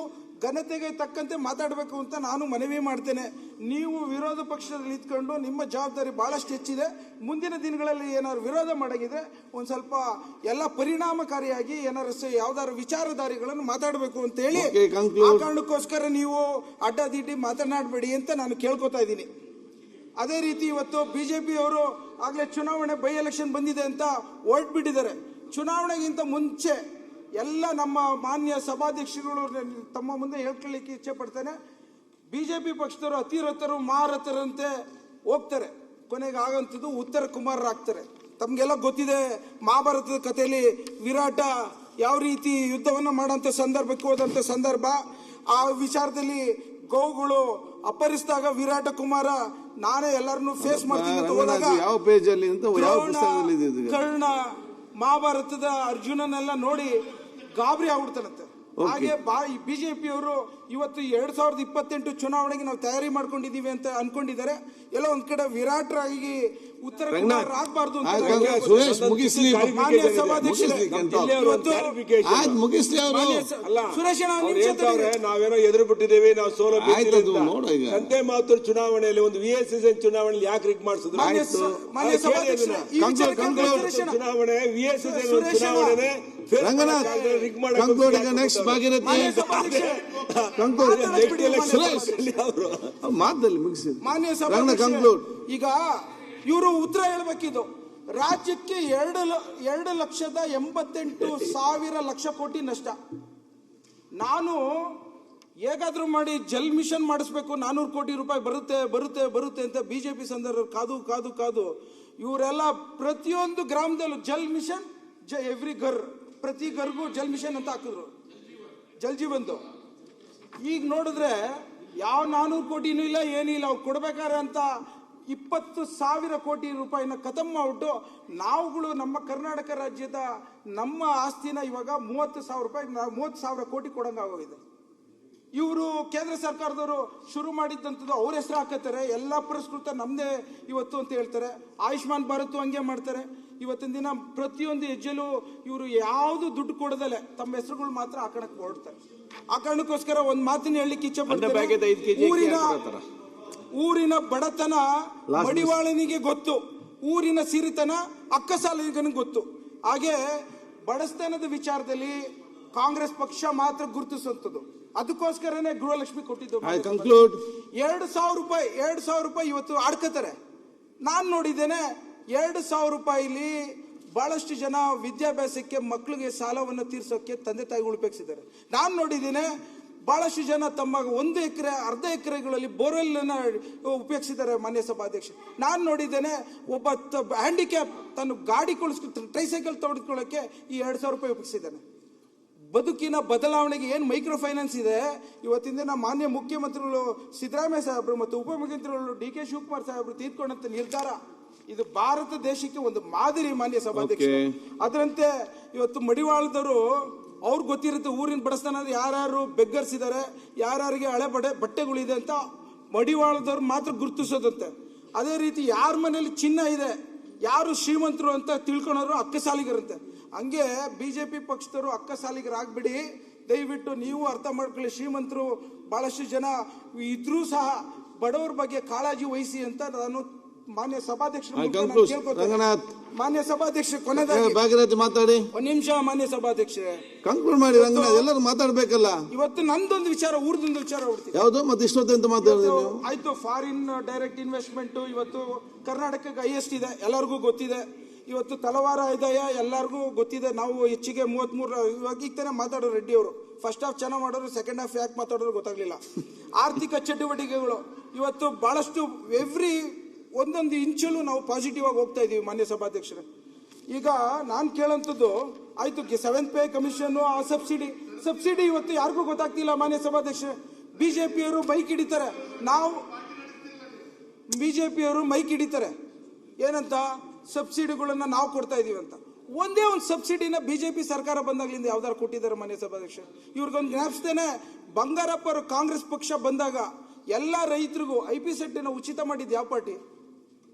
ಘನತೆಗೆ ತಕ್ಕಂತೆ ಮಾತಾಡಬೇಕು ಅಂತ ನಾನು ಮನವಿ ಮಾಡ್ತೇನೆ. ನೀವು ವಿರೋಧ ಪಕ್ಷದಲ್ಲಿ ಇದ್ಕೊಂಡು ನಿಮ್ಮ ಜವಾಬ್ದಾರಿ ಬಹಳಷ್ಟು ಹೆಚ್ಚಿದೆ. ಮುಂದಿನ ದಿನಗಳಲ್ಲಿ ಏನಾದ್ರು ವಿರೋಧ ಮಾಡಾಗಿದ್ರೆ ಒಂದು ಸ್ವಲ್ಪ ಎಲ್ಲ ಪರಿಣಾಮಕಾರಿಯಾಗಿ ಏನಾದ್ರು ಯಾವ್ದಾದ್ರು ವಿಚಾರಧಾರಿಗಳನ್ನು ಮಾತಾಡಬೇಕು ಅಂತ ಹೇಳಿ, ಆ ಕಾರಣಕ್ಕೋಸ್ಕರ ನೀವು ಅಡ್ಡದಿಡ್ಡಿ ಮಾತನಾಡಬೇಡಿ ಅಂತ ನಾನು ಕೇಳ್ಕೊತಾ ಇದ್ದೀನಿ. ಅದೇ ರೀತಿ ಇವತ್ತು ಬಿಜೆಪಿ ಅವರು ಆಗ್ಲೇ ಚುನಾವಣೆ ಬೈ ಎಲೆಕ್ಷನ್ ಬಂದಿದೆ ಅಂತ ಹೊರಟ್ಬಿಟ್ಟಿದ್ದಾರೆ. ಚುನಾವಣೆಗಿಂತ ಮುಂಚೆ ಎಲ್ಲ ನಮ್ಮ ಮಾನ್ಯ ಸಭಾಧ್ಯಕ್ಷರುಗಳು ತಮ್ಮ ಮುಂದೆ ಹೇಳ್ಕೊಳ್ಳಿಕ್ಕೆ ಇಚ್ಛೆ ಪಡ್ತೇನೆ. ಬಿಜೆಪಿ ಪಕ್ಷದವರು ಅತಿರಥರು ಮಹಾರಥರಂತೆ ಹೋಗ್ತಾರೆ, ಕೊನೆಗೆ ಆಗಂತದ್ದು ಉತ್ತರ ಕುಮಾರರಾಗ್ತಾರೆ. ತಮ್ಗೆಲ್ಲ ಗೊತ್ತಿದೆ ಮಹಾಭಾರತದ ಕಥೆಯಲ್ಲಿ ವಿರಾಟ ಯಾವ ರೀತಿ ಯುದ್ಧವನ್ನ ಮಾಡೋಂಥ ಸಂದರ್ಭಕ್ಕೆ ಹೋದಂಥ ಸಂದರ್ಭ. ಆ ವಿಚಾರದಲ್ಲಿ ಗೋವುಗಳು ಅಪ್ಪರಿಸಿದಾಗ ವಿರಾಟ ಕುಮಾರ ನಾನೇ ಎಲ್ಲರನ್ನು ಫೇಸ್ ಮಾಡ್ತೀನಿ ಅಂತ ಹೋದಾಗ ಯಾವ ಪೇಜ್ ಅಲ್ಲಿ ಅಂತ ಯಾವ ಪುಸ್ತಕದಲ್ಲಿ ಇದೆ? ಕರ್ಣ ಮಹಾಭಾರತದ ಅರ್ಜುನನೆಲ್ಲ ನೋಡಿ ಗಾಬರಿ ಆಗ್ಬಿಡ್ತಾನಂತೆ. ಹಾಗೆ ಬಿಜೆಪಿ ಅವರು ಇವತ್ತು 2028 ಚುನಾವಣೆಗೆ ನಾವು ತಯಾರಿ ಮಾಡ್ಕೊಂಡಿದೀವಿ ಅಂತ ಅನ್ಕೊಂಡಿದ್ದಾರೆ. ಎಲ್ಲ ಒಂದ್ ಕಡೆ ವಿರಾಟರಾಗಿ ಉತ್ತರ ಕುಮಾರ್ ಆಗ್ಬಾರ್ದು ಅಂತ ಸುರೇಶ್ ಮುಗಿಸ್ಲಿ, ಮಾನ್ಯ ಸಭಾಧ್ಯಕ್ಷರೇ ಮುಗಿಸ್ಲಿ ಅವರು. ಸುರೇಶ್ ನಾವೇನೋ ಎದುರು ಬಿಟ್ಟಿದ್ದೇವೆ, ನಾವು ಸೋಲೋ ಸಂತೆ ಮಾತೂರು ಚುನಾವಣೆಯಲ್ಲಿ ಒಂದು VSSN ಚುನಾವಣೆಯಲ್ಲಿ ಯಾಕೆ ರಿಗ್ ಮಾಡಿಸಿದ್ರು? ಮಾನ್ಯ ಸಭಾಧ್ಯಕ್ಷರೇ ಚುನಾವಣೆ VSSN ಚುನಾವಣೆ ರಂಗನಾಥ್ ನೆಕ್ಸ್ಟ್ ಭಾಗೀರಥಿ ಮಾತಲ್ಲಿ ಮುಗಿಸಿ. ಮಾನ್ಯ ಸಭಾಧ್ಯಕ್ಷರೇ, ಈಗ ಇವರು ಉತ್ತರ ಹೇಳ್ಬೇಕಿದ್ದು. ರಾಜ್ಯಕ್ಕೆ 2,88,000 ಲಕ್ಷ ಕೋಟಿ ನಷ್ಟ. ನಾನು ಹೇಗಾದ್ರೂ ಮಾಡಿ ಜಲ್ ಮಿಷನ್ ಮಾಡಿಸ್ಬೇಕು, 400 ಕೋಟಿ ರೂಪಾಯಿ ಬರುತ್ತೆ ಬರುತ್ತೆ ಬರುತ್ತೆ ಅಂತ ಬಿಜೆಪಿ ಸಂದರ್ಭ ಕಾದು ಕಾದು ಕಾದು ಇವರೆಲ್ಲ ಪ್ರತಿಯೊಂದು ಗ್ರಾಮದಲ್ಲೂ ಜಲ್ ಮಿಷನ್ ಎವ್ರಿ ಘರ್, ಪ್ರತಿ ಘರ್ಗೂ ಜಲ್ ಮಿಷನ್ ಅಂತ ಹಾಕಿದ್ರು, ಜಲ್ ಜೀವಂದು. ಈಗ ನೋಡಿದ್ರೆ ಯಾವ 400 ಕೋಟಿನೂ ಇಲ್ಲ, ಏನಿಲ್ಲ. ಅವ್ರು ಕೊಡ್ಬೇಕಾರೆ ಅಂತ 20,000 ಕೋಟಿ ರೂಪಾಯಿನ ಖತಮ್ ಮಾಡ್ಬಿಟ್ಟು ನಾವುಗಳು ನಮ್ಮ ಕರ್ನಾಟಕ ರಾಜ್ಯದ ನಮ್ಮ ಆಸ್ತಿನ ಇವಾಗ 30,000 ರೂಪಾಯಿ 30,000 ಕೋಟಿ ಕೊಡಂಗಾಗೋಗಿದೆ. ಇವರು ಕೇಂದ್ರ ಸರ್ಕಾರದವರು ಶುರು ಮಾಡಿದ್ದಂಥದ್ದು ಅವ್ರ ಹೆಸರು ಹಾಕತ್ತಾರೆ, ಎಲ್ಲ ಪುರಸ್ಕೃತ ನಮ್ದೇ ಇವತ್ತು ಅಂತ ಹೇಳ್ತಾರೆ. ಆಯುಷ್ಮಾನ್ ಭಾರತ್ ಹಂಗೆ ಮಾಡ್ತಾರೆ. ಇವತ್ತಿನ ದಿನ ಪ್ರತಿಯೊಂದು ಹೆಜ್ಜೆಲೂ ಇವರು ಯಾವುದು ದುಡ್ಡು ಕೊಡದಲೆ ತಮ್ಮ ಹೆಸರುಗಳು ಮಾತ್ರ ಹಾಕಣಕ್ಕೆ ಹೊರಡ್ತಾರೆ. ಆ ಕಾರಣಕ್ಕೋಸ್ಕರ ಒಂದ್ ಮಾತಿನ ಹೇಳಲಿಕ್ಕೆ ಇಚ್ಛೆ ಪಡ್ತೀನಿ. ಊರಿನ ಬಡತನ ಮಡಿವಾಳನಿಗೆ ಗೊತ್ತು, ಊರಿನ ಸಿರಿತನ ಅಕ್ಕಸಾಲಿಗನಿಗೆ ಗೊತ್ತು. ಹಾಗೆ ಬಡಸ್ತನದ ವಿಚಾರದಲ್ಲಿ ಕಾಂಗ್ರೆಸ್ ಪಕ್ಷ ಮಾತ್ರ ಗುರುತಿಸುವಂಥದ್ದು. ಅದಕ್ಕೋಸ್ಕರನೇ ಗೃಹಲಕ್ಷ್ಮಿ ಕೊಟ್ಟಿದ್ದು. 2,000 ರೂಪಾಯಿ ಇವತ್ತು ಆಡ್ಕೋತಾರೆ. ನಾನು ನೋಡಿದ್ದೇನೆ 2,000 ರೂಪಾಯಿಲಿ ಬಹಳಷ್ಟು ಜನ ವಿದ್ಯಾಭ್ಯಾಸಕ್ಕೆ ಮಕ್ಕಳಿಗೆ ಸಾಲವನ್ನು ತೀರ್ಸೋಕೆ ತಂದೆ ತಾಯಿಗಳು ಉಪಯೋಗಿಸಿದ್ದಾರೆ. ನಾನು ನೋಡಿದ್ದೇನೆ ಬಹಳಷ್ಟು ಜನ ತಮ್ಮ 1 ಎಕರೆ ಅರ್ಧ ಎಕರೆಗಳಲ್ಲಿ ಬೋರ್ವೆಲ್ ಉಪಯೋಗಿಸಿದ್ದಾರೆ. ಮಾನ್ಯ ಸಭಾಧ್ಯಕ್ಷ, ನಾನು ನೋಡಿದ್ದೇನೆ ಒಬ್ಬ ಹ್ಯಾಂಡಿಕ್ಯಾಪ್ ತನ್ನ ಗಾಡಿ ಟ್ರೈಸೈಕಲ್ ತೊಡೆದುಕೊಳ್ಳೋಕೆ ಈ 2,000 ರೂಪಾಯಿ ಉಪಯೋಗಿಸಿದ್ದಾನೆ. ಬದುಕಿನ ಬದಲಾವಣೆಗೆ ಏನು ಮೈಕ್ರೋ ಫೈನಾನ್ಸ್ ಇದೆ, ಇವತ್ತಿನ ದಿನ ಮಾನ್ಯ ಮುಖ್ಯಮಂತ್ರಿಗಳು ಸಿದ್ದರಾಮಯ್ಯ ಸಾಹೇಬರು ಮತ್ತು ಉಪಮುಖ್ಯಮಂತ್ರಿಗಳು DK ಶಿವಕುಮಾರ್ ಸಾಹೇಬರು ತೀರ್ಕೊಂಡಂತ ನಿರ್ಧಾರ ಇದು ಭಾರತ ದೇಶಕ್ಕೆ ಒಂದು ಮಾದರಿ. ಮಾನ್ಯ ಸಭಾಧ್ಯಕ್ಷ, ಅದರಂತೆ ಇವತ್ತು ಮಡಿವಾಳದವರು ಅವ್ರಿಗೆ ಗೊತ್ತಿರುತ್ತೆ ಊರಿನ ಬಡಸ್ತನ ಯಾರ್ಯಾರು ಬೆಗ್ಗರ್ಸ್ ಇದ್ದಾರೆ, ಯಾರ್ಯಾರಿಗೆ ಹಳೆ ಬಟ್ಟೆಗಳಿದೆ ಅಂತ ಮಡಿವಾಳದವ್ರು ಮಾತ್ರ ಗುರುತಿಸೋದಂತೆ. ಅದೇ ರೀತಿ ಯಾರ ಮನೇಲಿ ಚಿನ್ನ ಇದೆ, ಯಾರು ಶ್ರೀಮಂತರು ಅಂತ ತಿಳ್ಕೊಳೋರು ಅಕ್ಕಸಾಲಿಗರಂತೆ. ಹಂಗೆ ಬಿಜೆಪಿ ಪಕ್ಷದವರು ಅಕ್ಕಸಾಲಿಗರಾಗ್ಬಿಡಿ, ದಯವಿಟ್ಟು ನೀವು ಅರ್ಥ ಮಾಡ್ಕೊಳ್ಳಿ. ಶ್ರೀಮಂತರು ಬಹಳಷ್ಟು ಜನ ಇದ್ರೂ ಸಹ ಬಡವರ ಬಗ್ಗೆ ಕಾಳಜಿ ವಹಿಸಿ ಅಂತ ನಾನು ಮಾನ್ಯ ಸಭಾಧ್ಯಕ್ಷರು ಮಾನ್ಯ ಸಭಾಧ್ಯಕ್ಷ ಭಾಗೀರಥಿ ಮಾತಾಡಿ. ಒಂದ್ ನಿಮಿಷ ಮಾನ್ಯ ಸಭಾಧ್ಯಕ್ಷರೇ, ಕಂಕ್ಲೂಡ್ ಮಾಡಿ. ಎಲ್ಲರೂ ಮಾತಾಡ್ಬೇಕಲ್ಲ. ಇವತ್ತು ನಂದೊಂದು ವಿಚಾರ, ಊರ್ದೊಂದು ವಿಚಾರ ಹೊಡ್ತೀವಿ. ಯಾವ್ದು ಮತ್ತೆ ಇಷ್ಟೊತ್ತಂತ ಮಾತಾಡಿದ್ರು ಆಯ್ತು. ಫಾರಿನ್ ಡೈರೆಕ್ಟ್ ಇನ್ವೆಸ್ಟ್ಮೆಂಟ್ ಇವತ್ತು ಕರ್ನಾಟಕಕ್ಕೆ ಹೈಯೆಸ್ಟ್ ಇದೆ, ಎಲ್ಲರಿಗೂ ಗೊತ್ತಿದೆ. ಇವತ್ತು ತಲವಾರ ಆದಾಯ ಎಲ್ಲರಿಗೂ ಗೊತ್ತಿದೆ. ನಾವು ಹೆಚ್ಚಿಗೆ 33 ಇವಾಗ ಈಗ ತಾನೇ ಮಾತಾಡೋರು ರೆಡ್ಡಿ ಅವರು. ಫಸ್ಟ್ ಹಾಫ್ ಚೆನ್ನಾಗಿ ಮಾಡೋರು, ಸೆಕೆಂಡ್ ಹಾಫ್ ಯಾಕೆ ಮಾತಾಡೋರು ಗೊತ್ತಾಗ್ಲಿಲ್ಲ. ಆರ್ಥಿಕ ಚಟುವಟಿಕೆಗಳು ಇವತ್ತು ಬಹಳಷ್ಟು ಒಂದೊಂದು ಇಂಚಲ್ಲೂ ನಾವು ಪಾಸಿಟಿವ್ ಆಗಿ ಹೋಗ್ತಾ ಇದೀವಿ. ಮಾನ್ಯ ಸಭಾಧ್ಯಕ್ಷರೇ, ಈಗ ನಾನು ಕೇಳಂತದ್ದು ಆಯ್ತು 7th ಪೇ ಕಮಿಷನ್, ಆ ಸಬ್ಸಿಡಿ ಇವತ್ತು ಯಾರಿಗೂ ಗೊತ್ತಾಗ್ತಿಲ್ಲ. ಮಾನ್ಯ ಸಭಾಧ್ಯಕ್ಷರೇ, ಬಿಜೆಪಿಯವರು ಮೈಕ್ ಹಿಡಿತಾರೆ ಏನಂತ, ಸಬ್ಸಿಡಿಗಳನ್ನ ನಾವು ಕೊಡ್ತಾ ಇದೀವಿ ಅಂತ. ಒಂದೇ ಒಂದು ಸಬ್ಸಿಡಿನ ಬಿಜೆಪಿ ಸರ್ಕಾರ ಬಂದಾಗ್ಲಿಂದ ಯಾವ್ದಾರು ಕೊಟ್ಟಿದ್ದಾರೆ? ಮಾನ್ಯ ಸಭಾಧ್ಯಕ್ಷ, ಇವ್ರಿಗೊಂದು ಜ್ಞಾಪಿಸ್ತೇನೆ, ಬಂಗಾರಪ್ಪ ಅವರು ಕಾಂಗ್ರೆಸ್ ಪಕ್ಷ ಬಂದಾಗ ಎಲ್ಲ ರೈತರಿಗೂ IP ಸೆಟ್ಟಿನ ಉಚಿತ ಮಾಡಿದ್ದು ಯಾವ ಪಾರ್ಟಿ?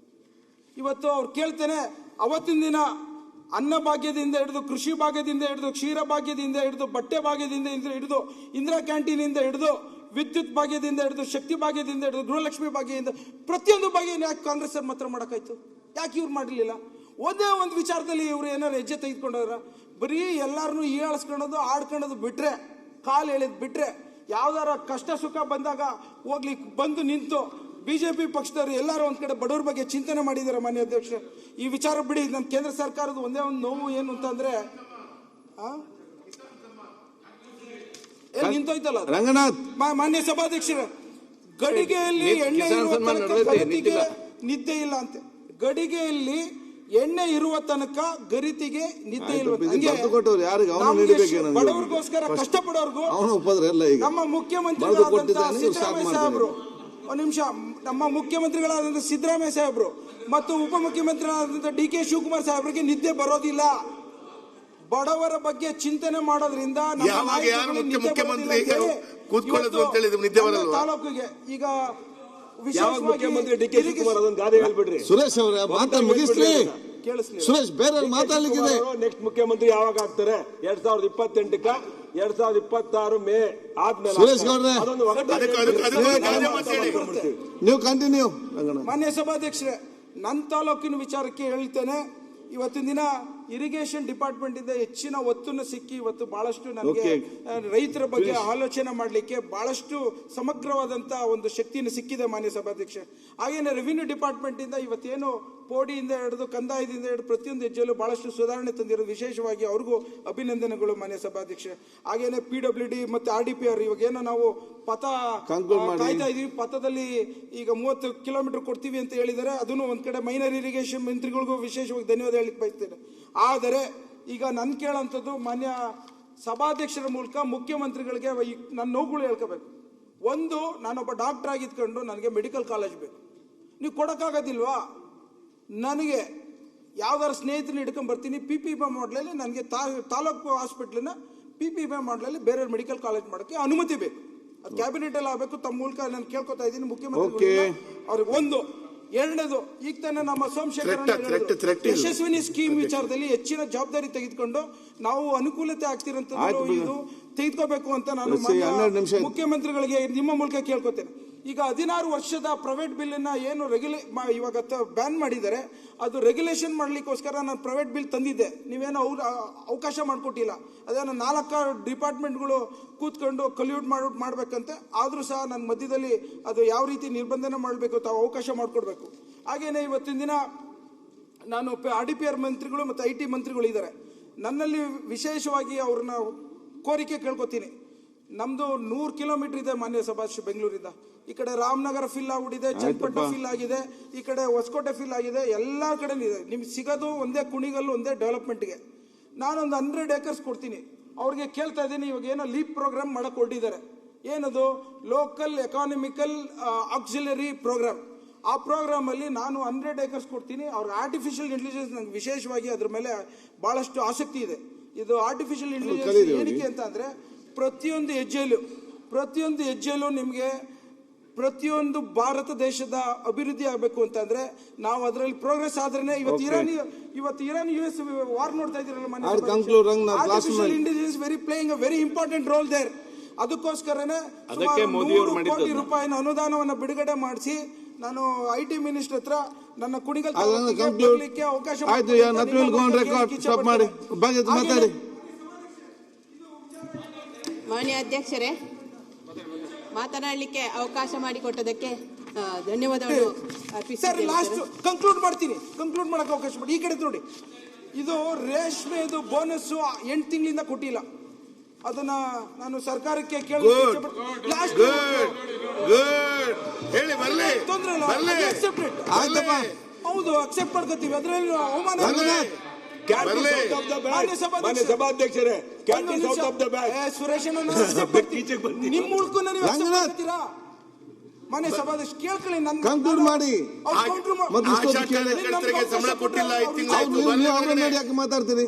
ಇವತ್ತು ಅವ್ರು ಕೇಳ್ತೇನೆ, ಅವತ್ತಿನ ದಿನ ಅನ್ನ ಭಾಗ್ಯದಿಂದ ಹಿಡಿದು, ಕೃಷಿ ಭಾಗ್ಯದಿಂದ ಹಿಡಿದು, ಕ್ಷೀರ ಭಾಗ್ಯದಿಂದ ಹಿಡಿದು, ಬಟ್ಟೆ ಭಾಗ್ಯದಿಂದ ಹಿಡಿದು, ಇಂದಿರಾ ಕ್ಯಾಂಟೀನಿಂದ ಹಿಡಿದು, ವಿದ್ಯುತ್ ಭಾಗ್ಯದಿಂದ ಹಿಡಿದು, ಶಕ್ತಿ ಭಾಗ್ಯದಿಂದ ಹಿಡಿದು, ಗೃಹಲಕ್ಷ್ಮಿ ಭಾಗ್ಯದಿಂದ ಪ್ರತಿಯೊಂದು ಭಾಗ್ಯನ ಯಾಕೆ ಕಾಂಗ್ರೆಸ್ ಅವ್ರು ಮಾತ್ರ ಮಾಡೋಕ್ಕಾಯ್ತು? ಯಾಕೆ ಇವ್ರು ಮಾಡಲಿಲ್ಲ? ಒಂದೇ ಒಂದು ವಿಚಾರದಲ್ಲಿ ಇವರು ಏನಾರು ಹೆಜ್ಜೆ ತೆಗೆದುಕೊಂಡವ್ರ? ಬರೀ ಎಲ್ಲಾರನ್ನೂ ಹೀಯಾಳಿಸ್ಕೊಳ್ಳೋದು, ಆಡ್ಕೊಳ್ಳೋದು ಬಿಟ್ರೆ, ಕಾಲು ಎಳೆದು ಬಿಟ್ರೆ, ಯಾವ್ದಾರ ಕಷ್ಟ ಸುಖ ಬಂದಾಗ ಹೋಗ್ಲಿ ಬಂದು ನಿಂತು ಬಿಜೆಪಿ ಪಕ್ಷದವರು ಎಲ್ಲರೂ ಒಂದ್ ಕಡೆ ಬಡವ್ರ ಬಗ್ಗೆ ಚಿಂತನೆ ಮಾಡಿದ್ದಾರೆ. ಮಾನ್ಯ ಅಧ್ಯಕ್ಷ, ಈ ವಿಚಾರ ಬಿಡಿ. ನಮ್ಮ ಕೇಂದ್ರ ಸರ್ಕಾರದ ಒಂದೇ ಒಂದು ನೋವು ಏನು ಅಂತಂದ್ರೆ ನಿಂತೋಯ್ತಲ್ಲ ರಂಗನಾಥ್, ಮಾನ್ಯ ಸಭಾಧ್ಯಕ್ಷರ, ಗಡಿಗೆಯಲ್ಲಿ ಎಣ್ಣೆ ಇರುವ ತನಕ ಗರಿತಿಗೆ ನಿದ್ದೆ ಇಲ್ಲ ಅಂತೆ. ಗಡಿಗೆಯಲ್ಲಿ ಎಣ್ಣೆ ಇರುವ ತನಕ ಗರಿತಿಗೆ ನಿದ್ದೆ ಇಲ್ಲ. ಬಡವರಿಗೋಸ್ಕರ ಕಷ್ಟಪಡೋರ್ಗು ನಮ್ಮ ಮುಖ್ಯಮಂತ್ರಿಗಳಾದಂತಹ ಸಿದ್ದರಾಮಯ್ಯ ಸಾಹೇಬ್ರು, ಒಂದು ನಿಮಿಷ, ನಮ್ಮ ಮುಖ್ಯಮಂತ್ರಿಗಳಾದಂತಹ ಸಿದ್ದರಾಮಯ್ಯ ಸಾಹೇಬ್ರು ಮತ್ತು ಉಪಮುಖ್ಯಮಂತ್ರಿಗಳಾದಂತಹ ಡಿ ಕೆ ಶಿವಕುಮಾರ್ ಸಾಹೇಬ್ರಿಗೆ ನಿದ್ದೆ ಬರೋದಿಲ್ಲ. ಬಡವರ ಬಗ್ಗೆ ಚಿಂತನೆ ಮಾಡೋದ್ರಿಂದ ತಾಲೂಕಿಗೆ ಈಗ ಮುಖ್ಯಮಂತ್ರಿ ಡಿ ಕೆ ಶಿವಕುಮಾರ್ ಅದೊಂದು ಗಾದೆ ಹೇಳ್ಬಿಡ್ರಿ. ಸುರೇಶ್ ಅವರ ಮಾತನ್ನು ಮುಗಿಸ್ಲಿ. ಸುರೇಶ್, ಬೇರೆ ಮಾತಾಡ್ಲಿಕ್ಕಿದೆ. ನೆಕ್ಸ್ಟ್ ಮುಖ್ಯಮಂತ್ರಿ ಯಾವಾಗ ಆಗ್ತಾರೆ? 2028ಕ್ಕ 2026 ಮೇ ಆದ್ಮೇಲೆ. ಸುರೇಶ್ ಗೌಡ್ರೆ, ನೀವು ಕಂಟಿನ್ಯೂ. ಮಾನ್ಯ ಸಭಾಧ್ಯಕ್ಷರೇ, ನನ್ನ ತಾಲೂಕಿನ ವಿಚಾರಕ್ಕೆ ಹೇಳ್ತೇನೆ. ಇವತ್ತಿನ ದಿನ ಇರಿಗೇಷನ್ ಡಿಪಾರ್ಟ್ಮೆಂಟ್ ಇಂದ ಹೆಚ್ಚಿನ ಒತ್ತನ್ನು ಸಿಕ್ಕಿ ಇವತ್ತು ಬಹಳಷ್ಟು ನನಗೆ ರೈತರ ಬಗ್ಗೆ ಆಲೋಚನೆ ಮಾಡಲಿಕ್ಕೆ ಬಹಳಷ್ಟು ಸಮಗ್ರವಾದಂತಹ ಒಂದು ಶಕ್ತಿಯನ್ನು ಸಿಕ್ಕಿದೆ ಮಾನ್ಯ ಸಭಾಧ್ಯಕ್ಷ. ಹಾಗೇನೆ ರೆವಿನ್ಯೂ ಡಿಪಾರ್ಟ್ಮೆಂಟ್ ಇಂದ ಇವತ್ತೇನು ಪೋಡಿಯಿಂದ ಹಿಡಿದು ಕಂದಾಯದಿಂದ ಹಿಡಿದು ಪ್ರತಿಯೊಂದು ಹೆಜ್ಜೆಯಲ್ಲೂ ಬಹಳಷ್ಟು ಸುಧಾರಣೆ ತಂದಿರೋದು, ವಿಶೇಷವಾಗಿ ಅವ್ರಿಗೂ ಅಭಿನಂದನೆಗಳು ಮಾನ್ಯ ಸಭಾಧ್ಯಕ್ಷ. ಹಾಗೇನೆ PWD ಮತ್ತೆ RDPR ಇವಾಗ ಏನೋ ನಾವು ಪಥ ಕಾಯ್ತಾ ಇದೀವಿ, ಪಥದಲ್ಲಿ ಈಗ 30 ಕಿಲೋಮೀಟರ್ ಕೊಡ್ತೀವಿ ಅಂತ ಹೇಳಿದರೆ, ಅದನ್ನು ಒಂದ್ ಕಡೆ ಮೈನರ್ ಇರಿಗೇಷನ್ ಮಂತ್ರಿಗಳಿಗೂ ವಿಶೇಷವಾಗಿ ಧನ್ಯವಾದ ಹೇಳಿಕ್ ಬಯಸ್ತೇನೆ. ಆದರೆ ಈಗ ನನ್ ಕೇಳೋಂಥದ್ದು ಮಾನ್ಯ ಸಭಾಧ್ಯಕ್ಷರ ಮೂಲಕ ಮುಖ್ಯಮಂತ್ರಿಗಳಿಗೆ ನನ್ನ ನೋವುಗಳು ಹೇಳ್ಕೋಬೇಕು. ಒಂದು, ನಾನೊಬ್ಬ ಡಾಕ್ಟರ್ ಆಗಿದ್ಕೊಂಡು ನನಗೆ ಮೆಡಿಕಲ್ ಕಾಲೇಜ್ ಬೇಕು, ನೀವು ಕೊಡೋಕ್ಕಾಗೋದಿಲ್ವಾ? ನನಗೆ ಯಾವ್ದಾರು ಸ್ನೇಹಿತರನ್ನ ಹಿಡ್ಕೊಂಡ್ ಬರ್ತೀನಿ, PPP ಮಾಡಲಲ್ಲಿ ನನಗೆ ತಾಲೂಕು ಹಾಸ್ಪಿಟ್ಲನ್ನ PPP ಮಾಡಲಲ್ಲಿ ಬೇರೆ ಮೆಡಿಕಲ್ ಕಾಲೇಜ್ ಮಾಡೋಕ್ಕೆ ಅನುಮತಿ ಬೇಕು. ಅದು ಕ್ಯಾಬಿನೆಟ್ ಅಲ್ಲಿ ಆಗಬೇಕು. ತಮ್ಮ ಮೂಲಕ ನಾನು ಕೇಳ್ಕೊತಾ ಇದ್ದೀನಿ ಮುಖ್ಯಮಂತ್ರಿ ಅವ್ರಿಗೆ. ಒಂದು, ಎರಡನೇದು, ಈಗ ತಾನೇ ನಮ್ಮ ಸೋಮಶೇಖರ್ ಯಶಸ್ವಿನಿ ಸ್ಕೀಮ್ ವಿಚಾರದಲ್ಲಿ ಹೆಚ್ಚಿನ ಜವಾಬ್ದಾರಿ ತೆಗೆದುಕೊಂಡು ನಾವು ಅನುಕೂಲತೆ ಆಗ್ತಿರೋಂಥದ್ದು ಇದು ತೆಗೆದುಕೋಬೇಕು ಅಂತ ನಾನು ಮುಖ್ಯಮಂತ್ರಿಗಳಿಗೆ ನಿಮ್ಮ ಮೂಲಕ ಕೇಳ್ಕೊತೇನೆ. ಈಗ 16 ವರ್ಷದ ಪ್ರೈವೇಟ್ ಬಿಲ್ ಏನು ಇವಾಗ ಬ್ಯಾನ್ ಮಾಡಿದ್ದಾರೆ, ಅದು ರೆಗ್ಯುಲೇಷನ್ ಮಾಡ್ಲಿಕ್ಕೋಸ್ಕರ ನಾನು ಪ್ರೈವೇಟ್ ಬಿಲ್ ತಂದಿದ್ದೆ. ನೀವೇನೋ ಅವಕಾಶ ಮಾಡಿಕೊಟ್ಟಿಲ್ಲ. ಅದೇನೋ 4 ಡಿಪಾರ್ಟ್ಮೆಂಟ್ಗಳು ಕೂತ್ಕೊಂಡು ಕಲ್ಯೂಟ್ ಮಾಡ್ಬೇಕಂತೆ. ಆದ್ರೂ ಸಹ ನನ್ನ ಮಧ್ಯದಲ್ಲಿ ಅದು ಯಾವ ರೀತಿ ನಿರ್ಬಂಧನೆ ಮಾಡಬೇಕು ತಾವು ಅವಕಾಶ ಮಾಡಿಕೊಡ್ಬೇಕು. ಹಾಗೇನೆ ಇವತ್ತಿನ ದಿನ ನಾನು RDPR ಮಂತ್ರಿಗಳು ಮತ್ತು IT ಮಂತ್ರಿಗಳು ಇದ್ದಾರೆ. ನನ್ನಲ್ಲಿ ವಿಶೇಷವಾಗಿ ಅವ್ರನ್ನ ಕೋರಿಕೆ ಕೇಳ್ಕೊತೀನಿ. ನಮ್ದು 100 ಕಿಲೋಮೀಟರ್ ಇದೆ ಮಾನ್ಯ ಸಭಾಧ್ಯಕ್ಷ ಬೆಂಗಳೂರಿಂದ. ಈ ಕಡೆ ರಾಮನಗರ ಫಿಲ್ ಆಗ್ಬಿಟ್ಟಿದೆ, ಚನ್ನಪಟ್ಟ ಫಿಲ್ ಆಗಿದೆ, ಈ ಕಡೆ ಹೊಸಕೋಟೆ ಫಿಲ್ ಆಗಿದೆ, ಎಲ್ಲ ಕಡೆ ಇದೆ. ನಿಮ್ಗೆ ಸಿಗೋದು ಒಂದೇ ಕುಣಿಗಲ್ಲು, ಒಂದೇ ಡೆವಲಪ್ಮೆಂಟ್ಗೆ. ನಾನೊಂದು 100 acres ಕೊಡ್ತೀನಿ. ಅವ್ರಿಗೆ ಕೇಳ್ತಾ ಇದ್ದೀನಿ, ಇವಾಗ ಏನೋ ಲೀಪ್ ಪ್ರೋಗ್ರಾಮ್ ಮಾಡಕ್ ಹೊರಟಿದ್ದಾರೆ. ಏನದು? Local economical auxiliary program. ಆ ಪ್ರೋಗ್ರಾಮ್ ಅಲ್ಲಿ ನಾನು 100 acres ಕೊಡ್ತೀನಿ. ಅವ್ರಿಗೆ ಆರ್ಟಿಫಿಷಿಯಲ್ ಇಂಟೆಲಿಜೆನ್ಸ್ ನಂಗೆ ವಿಶೇಷವಾಗಿ ಅದ್ರ ಮೇಲೆ ಬಹಳಷ್ಟು ಆಸಕ್ತಿ ಇದೆ. ಇದು ಆರ್ಟಿಫಿಷಿಯಲ್ ಇಂಟೆಲಿಜೆನ್ಸ್ ಏನಕ್ಕೆ ಅಂತ ಅಂದ್ರೆ, ಪ್ರತಿಯೊಂದು ಹೆಜ್ಜೆಯಲ್ಲೂ ನಿಮಗೆ ಪ್ರತಿಯೊಂದು ಭಾರತ ದೇಶದ ಅಭಿವೃದ್ಧಿ ಆಗಬೇಕು ಅಂತಂದ್ರೆ ನಾವು ಅದರಲ್ಲಿ ಪ್ರೋಗ್ರೆಸ್ ಆದ್ರೇನೆ. ಇವತ್ತು ಇರಾನ್ US ವಾರ್ ನೋಡ್ತಾ ಇದ್ದೀರಲ್ಲ, artificial intelligence playing a very important role there. ಅದಕ್ಕೋಸ್ಕರನೇ ₹100 ಕೋಟಿ ಅನುದಾನವನ್ನು ಬಿಡುಗಡೆ ಮಾಡಿಸಿ ನಾನು IT ಮಿನಿಸ್ಟರ್ ಹತ್ರ ನನ್ನ ಕುಣಿಗಲ್ ಬರ್ಲಿಕ್ಕೆ ಅವಕಾಶ ಮಾನ್ಯ ಅಧ್ಯಕ್ಷರೇ, ಮಾತನಾಡಲಿಕ್ಕೆ ಅವಕಾಶ ಮಾಡಿಕೊಟ್ಟದಕ್ಕೆ ಧನ್ಯವಾದಗಳು ಅರ್ಪಿಸುತ್ತೇನೆ. ಲಾಸ್ಟ್ ಕನ್ಕ್ಲೂಡ್ ಮಾಡಕ್ಕೆ ಅವಕಾಶ ಮಾಡಿ. ಈ ಕಡೆ ನೋಡಿ, ಇದು ರೇಷ್ಮೆದು ಬೋನಸ್ 8 ತಿಂಗಳಿಂದ ಕೊಟ್ಟಿಲ್ಲ. ಅದನ್ನ ನಾನು ಸರ್ಕಾರಕ್ಕೆ ಹೌದು ಅಕ್ಸೆಪ್ಟ್ ಮಾಡ್ಕೋತೀವಿ. ಅದ್ರಲ್ಲಿ ಅವಮಾನ ಸಭಾಧ್ಯಕ್ಷರೇ, ಸುರೇಶ್ ನಿಮ್ಮ ಮೂಲಕ ಮಾನ್ಯ ಸಭಾಧ್ಯಕ್ಷ ಕೇಳ್ಕೊಳ್ಳಿ. ಕನ್ಕ್ಲೂಡ್ ಮಾಡಿ. ಮಾತಾಡ್ತೀರಿ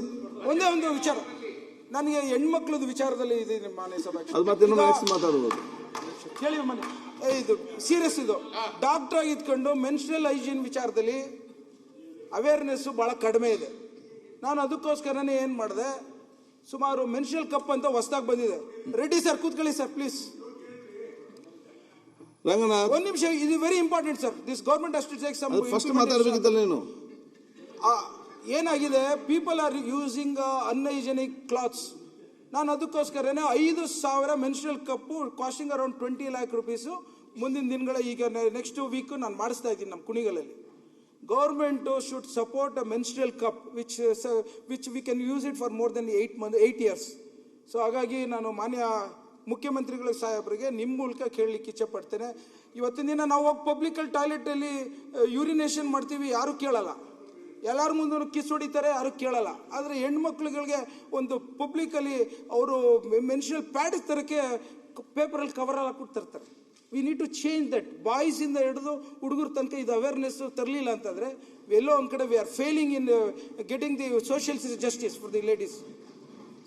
ಒಂದೇ ಒಂದು ವಿಚಾರ, ನನಗೆ ಹೆಣ್ಮಕ್ಳದ ವಿಚಾರದಲ್ಲಿ ಇದೆ ಮಾನ್ಯ ಸಭಾಧ್ಯಕ್ಷ. ಮಾತಾಡಬಹುದು ಕೇಳಿ ಮನೆ, ಇದು ಸೀರಿಯಸ್. ಇದು ಡಾಕ್ಟರ್ ಆಗಿದ್ಕೊಂಡು ಮೆನ್ಸ್ಟ್ರಲ್ ಹೈಜೀನ್ ವಿಚಾರದಲ್ಲಿ ಅವೇರ್ನೆಸ್ ಬಹಳ ಕಡಿಮೆ ಇದೆ. ನಾನು ಅದಕ್ಕೋಸ್ಕರನೇ ಏನು ಮಾಡಿದೆ, ಸುಮಾರು ಮೆನ್ಷಲ್ ಕಪ್ ಅಂತ ಹೊಸದಾಗಿ ಬಂದಿದೆ. ರೆಡ್ಡಿ ಸರ್ ಕೂತ್ಕೊಳ್ಳಿ ಸರ್ ಪ್ಲೀಸ್. ರಂಗನಾಥ್ ಒಂದು ನಿಮಿಷ, ಇದು very important sir. This government has to take some. First ಮಾತಾಡಬೇಕಿತ್ತಲ್ಲ ನೀನು. ಏನಾಗಿದೆ, people are using unhygienic cloths. ನಾನು ಅದಕ್ಕೋಸ್ಕರನೇ 5,000 menstrual cup costing around 20 lakh rupees ಮುಂದಿನ ದಿನಗಳ, ಈಗ ನೆಕ್ಸ್ಟ್ ವೀಕ್ ನಾನು ಮಾಡಿಸ್ತಾ ಇದ್ದೀನಿ ನಮ್ಮ ಕುಣಿಗಲಲ್ಲಿ. Government should support a menstrual cup which we can use it for more than 8 years. So ಹಾಗಾಗಿ ನಾನು ಮಾನ್ಯ ಮುಖ್ಯಮಂತ್ರಿಗಳ ಸಾಹೇಬರಿಗೆ ನಿಮ್ಮ ಮೂಲಕ ಕೇಳಲಿಕ್ಕೆ ಇಚ್ಛೆ ಪಡ್ತೇನೆ. ಇವತ್ತಿನ ದಿನ ನಾವು ಹೋಗಿ ಪಬ್ಲಿಕಲ್ ಟಾಯ್ಲೆಟಲ್ಲಿ ಯೂರಿನೇಷನ್ ಮಾಡ್ತೀವಿ, ಯಾರು ಕೇಳಲ್ಲ. ಎಲ್ಲರ ಮುಂದೆ ಕಿಸ್ ಹೊಡಿತಾರೆ, ಯಾರು ಕೇಳಲ್ಲ. ಆದರೆ ಹೆಣ್ಮಕ್ಳುಗಳಿಗೆ ಒಂದು ಪಬ್ಲಿಕಲ್ಲಿ ಅವರು ಮೆನ್ಸ್ಟ್ರಲ್ ಪ್ಯಾಡ್ ತರಕ್ಕೆ ಪೇಪರಲ್ಲಿ ಕವರಲ್ಲಿ ಹಾಕ್ಬಿಟ್ಟು ತರ್ತಾರೆ. We need to change that. ಬಾಯ್ಸಿಂದ ಹಿಡಿದು ಹುಡುಗರ ತನಕ ಇದು ಅವೇರ್ನೆಸ್ ತರಲಿಲ್ಲ ಅಂತಂದರೆ ಎಲ್ಲೋ ಒಂದು ಕಡೆ we are failing in getting the social justice for the ladies.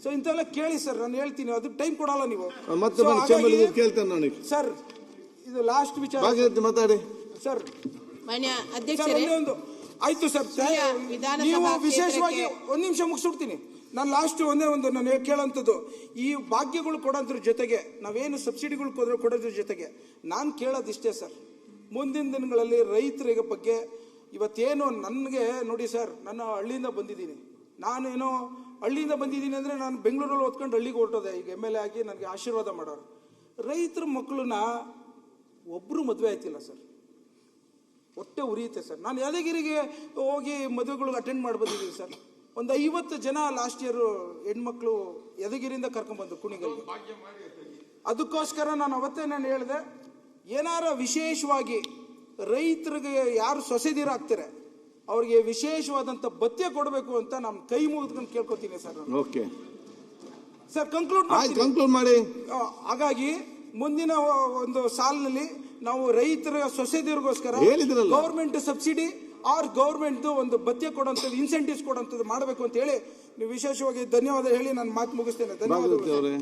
So ಇಂಥವೆಲ್ಲ ಕೇಳಿ ಸರ್, ನಾನು ಹೇಳ್ತೀನಿ, ಅದಕ್ಕೆ ಟೈಮ್ ಕೊಡಲ್ಲ ನೀವು. ಸರ್ ಇದು ಲಾಸ್ಟ್ ವಿಚಾರ ಮಾತಾಡಿ ಸರ್. ಮಾನ್ಯ ಅಧ್ಯಕ್ಷರೇ, ಒಂದು ಆಯ್ತು ಸರ್. ನೀವು ವಿಶೇಷವಾಗಿ ಒಂದು ನಿಮಿಷ ಮುಗಿಸ್ಬಿಡ್ತೀನಿ. ನಾನು ಲಾಸ್ಟ್ ಒಂದೇ ಒಂದು ನಾನು ಕೇಳೋಂಥದ್ದು, ಈ ಭಾಗ್ಯಗಳು ಕೊಡೋದ್ರ ಜೊತೆಗೆ ನಾವೇನು ಸಬ್ಸಿಡಿಗಳು ಕೊಡೋದ್ರ ಜೊತೆಗೆ ನಾನು ಕೇಳೋದಿಷ್ಟೇ ಸರ್, ಮುಂದಿನ ದಿನಗಳಲ್ಲಿ ರೈತರಿಗೆ ಬಗ್ಗೆ ಇವತ್ತೇನು ನನಗೆ ನೋಡಿ ಸರ್, ನನ್ನ ಹಳ್ಳಿಯಿಂದ ಬಂದಿದ್ದೀನಿ. ನಾನೇನೋ ಹಳ್ಳಿಯಿಂದ ಬಂದಿದ್ದೀನಿ ಅಂದರೆ ನಾನು ಬೆಂಗಳೂರಲ್ಲಿ ಓದ್ಕೊಂಡು ಹಳ್ಳಿಗೆ ಹೊರಟೋದೆ. ಈಗ MLA ಆಗಿ ನನಗೆ ಆಶೀರ್ವಾದ ಮಾಡೋರು. ರೈತರ ಮಕ್ಕಳನ್ನ ಒಬ್ಬರು ಮದುವೆ ಆಯ್ತಿಲ್ಲ ಸರ್, ಹೊಟ್ಟೆ ಉರಿಯುತ್ತೆ ಸರ್. ನಾನು ಯಾದಗಿರಿಗೆ ಹೋಗಿ ಮದುವೆಗಳಿಗೆ ಅಟೆಂಡ್ ಮಾಡಿ ಬಂದಿದ್ದೀನಿ ಸರ್. ಒಂದು 50 ಜನ ಲಾಸ್ಟ್ ಇಯರ್ ಹೆಣ್ಮಕ್ಳು ಯಾದಗಿರಿಯಿಂದ ಕರ್ಕೊಂಡ್ಬಂದು ಕುಣಿಗಲ್ಗೆ. ಅದಕ್ಕೋಸ್ಕರ ನಾನು ಅವತ್ತೇ ಹೇಳಿದೆ, ಏನಾರ ವಿಶೇಷವಾಗಿ ರೈತರಿಗೆ ಯಾರು ಸೊಸೆದಿರಾಗ್ತಾರೆ ಅವ್ರಿಗೆ ವಿಶೇಷವಾದಂಥ ಭತ್ಯೆ ಕೊಡಬೇಕು ಅಂತ ನಾನು ಕೈ ಮುಗಿದ್ಕೊಂಡು ಕೇಳ್ಕೊತೀನಿ ಸರ್. ಓಕೆ ಸರ್, ಕಂಕ್ಲೂಡ್ ಮಾಡಿ. ಹಾಗಾಗಿ ಮುಂದಿನ ಒಂದು ಸಾಲಿನಲ್ಲಿ ನಾವು ರೈತರ ಸೊಸೈಟಿಗೋಸ್ಕರ ಗೌರ್ಮೆಂಟ್ ಸಬ್ಸಿಡಿ ಆರ್ ಗೌರ್ಮೆಂಟ್ ಒಂದು ಭತ್ಯೆ ಕೊಡುವಂಥದ್ದು, ಇನ್ಸೆಂಟಿವ್ಸ್ ಕೊಡುವಂಥದ್ದು ಮಾಡಬೇಕು ಅಂತ ಹೇಳಿ ನೀವು ವಿಶೇಷವಾಗಿ ಧನ್ಯವಾದ ಹೇಳಿ ನಾನು ಮಾತು ಮುಗಿಸ್ತೇನೆ. ಧನ್ಯವಾದಗಳು.